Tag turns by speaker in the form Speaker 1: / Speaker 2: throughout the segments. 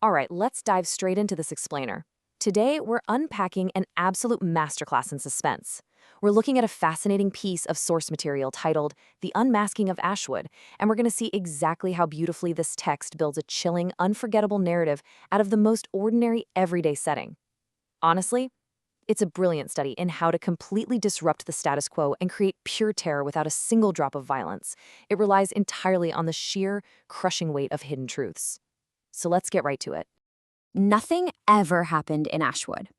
Speaker 1: All right, let's dive straight into this explainer. Today, we're unpacking an absolute masterclass in suspense. We're looking at a fascinating piece of source material titled The Unmasking of Ashwood, and we're going to see exactly how beautifully this text builds a chilling, unforgettable narrative out of the most ordinary, everyday setting. Honestly, it's a brilliant study in how to completely disrupt the status quo and create pure terror without a single drop of violence. It relies entirely on the sheer, crushing weight of hidden truths. So let's get right to it.
Speaker 2: Nothing ever happened in Ashwood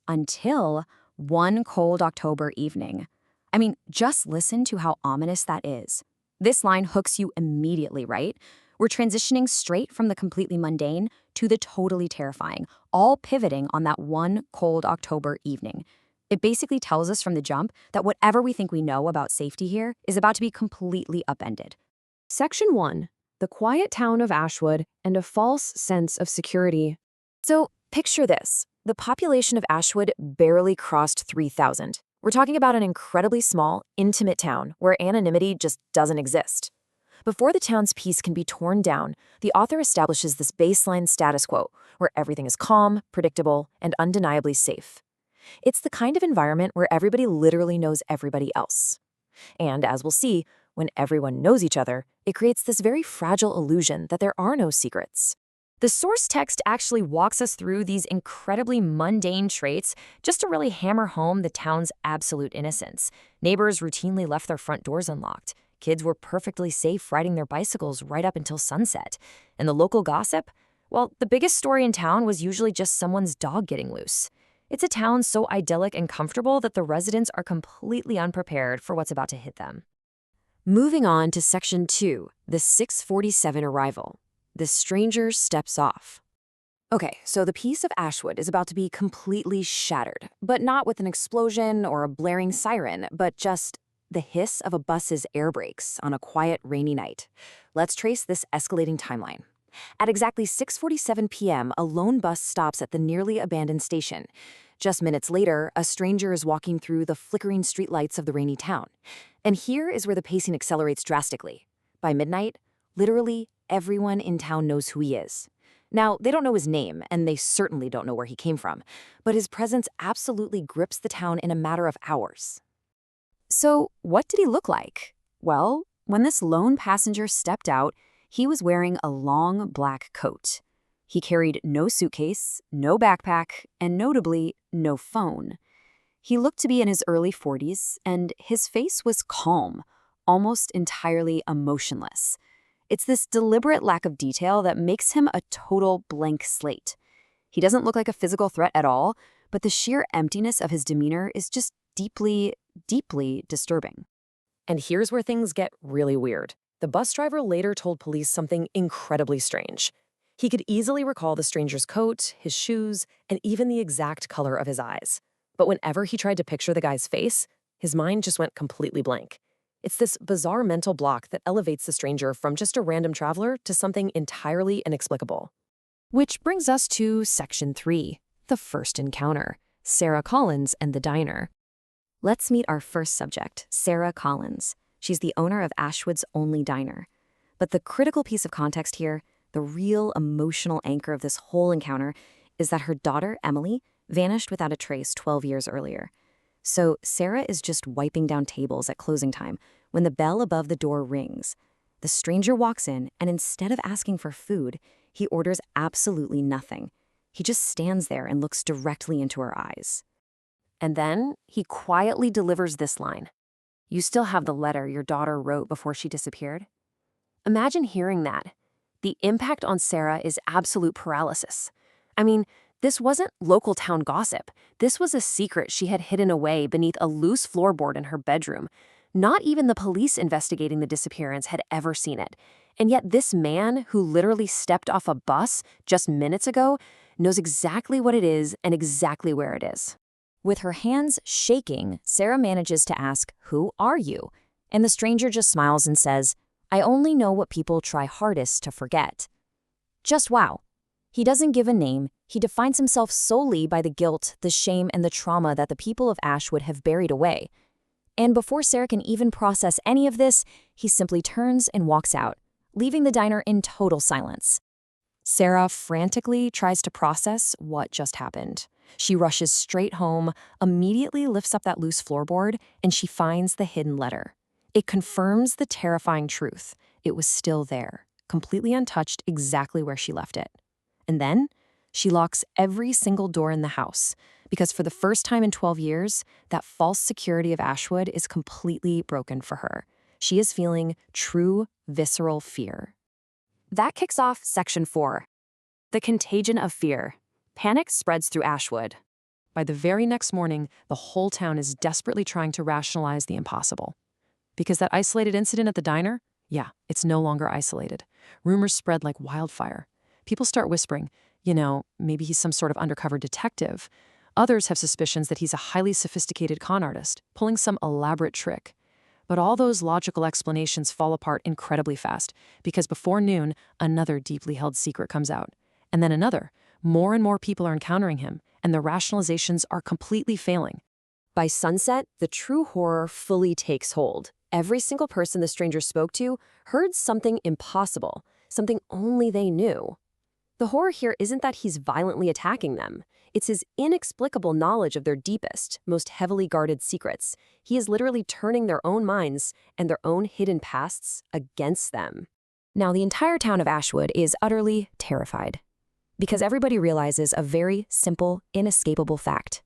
Speaker 2: until one cold October evening. I mean, just listen to how ominous that is. This line hooks you immediately, right? We're transitioning straight from the completely mundane to the totally terrifying, all pivoting on that one cold October evening. It basically tells us from the jump that whatever we think we know about safety here is about to be completely upended.
Speaker 1: Section 1. The quiet town of Ashwood and a false sense of security. So, picture this. The population of Ashwood barely crossed 3,000. We're talking about an incredibly small, intimate town where anonymity just doesn't exist. Before the town's peace can be torn down, the author establishes this baseline status quo where everything is calm, predictable, and undeniably safe. It's the kind of environment where everybody literally knows everybody else. And as we'll see, when everyone knows each other, it creates this very fragile illusion that there are no secrets. The source text actually walks us through these incredibly mundane traits just to really hammer home the town's absolute innocence. Neighbors routinely left their front doors unlocked. Kids were perfectly safe riding their bicycles right up until sunset. And the local gossip? Well, the biggest story in town was usually just someone's dog getting loose. It's a town so idyllic and comfortable that the residents are completely unprepared for what's about to hit them. Moving on to Section 2, the 647 arrival. The stranger steps off. Okay, so the peace of Ashwood is about to be completely shattered, but not with an explosion or a blaring siren, but just the hiss of a bus's air brakes on a quiet, rainy night. Let's trace this escalating timeline. At exactly 6:47 p.m., a lone bus stops at the nearly abandoned station. Just minutes later, a stranger is walking through the flickering streetlights of the rainy town. And here is where the pacing accelerates drastically. By midnight, literally everyone in town knows who he is. Now, they don't know his name, and they certainly don't know where he came from, but his presence absolutely grips the town in a matter of hours. So, what did he look like? Well, when this lone passenger stepped out, he was wearing a long black coat. He carried no suitcase, no backpack, and notably, no phone. He looked to be in his early 40s, and his face was calm, almost entirely emotionless. It's this deliberate lack of detail that makes him a total blank slate. He doesn't look like a physical threat at all, but the sheer emptiness of his demeanor is just deeply, deeply disturbing. And here's where things get really weird. The bus driver later told police something incredibly strange. He could easily recall the stranger's coat, his shoes, and even the exact color of his eyes. But whenever he tried to picture the guy's face, his mind just went completely blank. It's this bizarre mental block that elevates the stranger from just a random traveler to something entirely inexplicable. Which brings us to Section 3, the first encounter, Sarah Collins and the diner. Let's meet our first subject, Sarah Collins. She's the owner of Ashwood's only diner. But the critical piece of context here, the real emotional anchor of this whole encounter, is that her daughter, Emily, vanished without a trace 12 years earlier. So Sarah is just wiping down tables at closing time when the bell above the door rings. The stranger walks in, and instead of asking for food, he orders absolutely nothing. He just stands there and looks directly into her eyes. And then he quietly delivers this line. "You still have the letter your daughter wrote before she disappeared?" Imagine hearing that. The impact on Sarah is absolute paralysis. I mean, this wasn't local town gossip. This was a secret she had hidden away beneath a loose floorboard in her bedroom. Not even the police investigating the disappearance had ever seen it. And yet this man, who literally stepped off a bus just minutes ago, knows exactly what it is and exactly where it is. With her hands shaking, Sarah manages to ask, "Who are you?" And the stranger just smiles and says, "I only know what people try hardest to forget." Just wow. He doesn't give a name. He defines himself solely by the guilt, the shame, and the trauma that the people of Ashwood have buried away. And before Sarah can even process any of this, he simply turns and walks out, leaving the diner in total silence. Sarah frantically tries to process what just happened. She rushes straight home, immediately lifts up that loose floorboard, and she finds the hidden letter. It confirms the terrifying truth. It was still there, completely untouched, exactly where she left it. And then she locks every single door in the house, because for the first time in 12 years, that false security of Ashwood is completely broken for her. She is feeling true, visceral fear. That kicks off Section 4. The contagion of fear. Panic spreads through Ashwood. By the very next morning, the whole town is desperately trying to rationalize the impossible. Because that isolated incident at the diner? Yeah, it's no longer isolated. Rumors spread like wildfire. People start whispering, maybe he's some sort of undercover detective. Others have suspicions that he's a highly sophisticated con artist, pulling some elaborate trick. But all those logical explanations fall apart incredibly fast, because before noon, another deeply held secret comes out. And then another. More and more people are encountering him, and the rationalizations are completely failing. By sunset, the true horror fully takes hold. Every single person the stranger spoke to heard something impossible, something only they knew. The horror here isn't that he's violently attacking them. It's his inexplicable knowledge of their deepest, most heavily guarded secrets. He is literally turning their own minds and their own hidden pasts against them. Now, the entire town of Ashwood is utterly terrified, because everybody realizes a very simple, inescapable fact.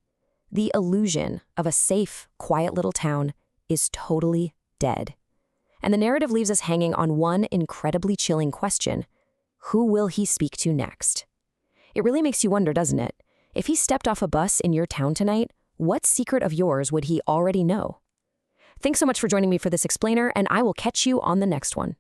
Speaker 1: The illusion of a safe, quiet little town is totally dead. And the narrative leaves us hanging on one incredibly chilling question. Who will he speak to next? It really makes you wonder, doesn't it? If he stepped off a bus in your town tonight, what secret of yours would he already know? Thanks so much for joining me for this explainer, and I will catch you on the next one.